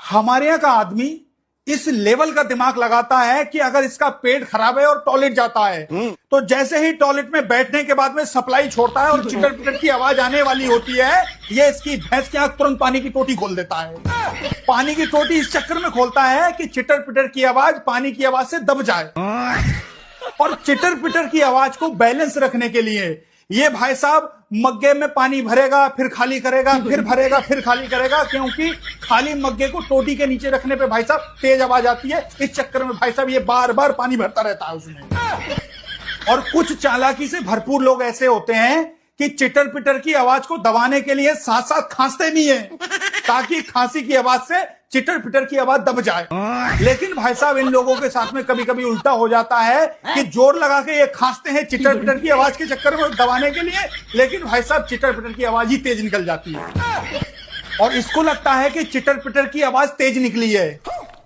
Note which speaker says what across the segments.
Speaker 1: हमारे यहाँ का आदमी इस लेवल का दिमाग लगाता है कि अगर इसका पेट खराब है और टॉयलेट जाता है तो जैसे ही टॉयलेट में बैठने के बाद में सप्लाई छोड़ता है और चिटर पिटर की आवाज आने वाली होती है, ये इसकी भैंस की आंख तुरंत पानी की टोटी खोल देता है। पानी की टोटी इस चक्कर में खोलता है कि चिटर पिटर की आवाज पानी की आवाज से दब जाए। और चिटर पिटर की आवाज को बैलेंस रखने के लिए ये भाई साहब मग्गे में पानी भरेगा, फिर खाली करेगा, फिर भरेगा, फिर खाली करेगा, क्योंकि खाली मग्गे को टोटी के नीचे रखने पे भाई साहब तेज आवाज आती है। इस चक्कर में भाई साहब ये बार बार पानी भरता रहता है उसमें। और कुछ चालाकी से भरपूर लोग ऐसे होते हैं कि चिटर पिटर की आवाज को दबाने के लिए साथ साथ खांसते भी हैं ताकि खांसी की आवाज से चिटर पिटर की आवाज दब जाए। लेकिन भाई साहब इन लोगों के साथ में कभी कभी उल्टा हो जाता है कि जोर लगा के ये खांसते हैं चिटर पिटर की आवाज के चक्कर में दबाने के लिए, लेकिन भाई साहब चिटर पिटर की आवाज ही तेज निकल जाती है और इसको लगता है कि चिटर पिटर की आवाज तेज निकली है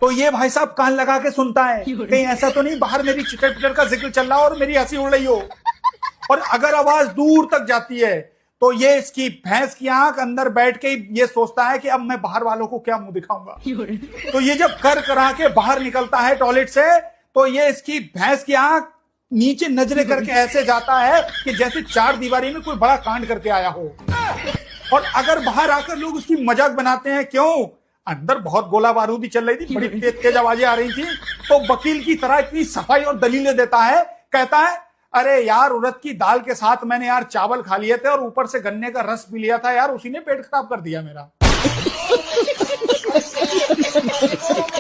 Speaker 1: तो ये भाई साहब कान लगा के सुनता है कहीं ऐसा तो नहीं बाहर मेरी चिटर पिटर का जिक्र चल रहा हो और मेरी हंसी उड़ रही हो। और अगर आवाज दूर तक जाती है तो ये इसकी भैंस की आंख अंदर बैठ के ये सोचता है कि अब मैं बाहर वालों को क्या मुंह दिखाऊंगा। तो ये जब कर करा के बाहर निकलता है टॉयलेट से तो ये इसकी भैंस की आंख नीचे नजरें करके ऐसे जाता है कि जैसे चार दीवारी में कोई बड़ा कांड करके आया हो। और अगर बाहर आकर लोग उसकी मजाक बनाते हैं, क्यों अंदर बहुत गोला बारूदी चल रही थी, बड़ी तेज तेज आवाजें आ रही थी, तो वकील की तरह इतनी सफाई और दलीलें देता है, कहता है अरे यार उड़द की दाल के साथ मैंने यार चावल खा लिए थे और ऊपर से गन्ने का रस पी लिया था यार, उसी ने पेट खराब कर दिया मेरा।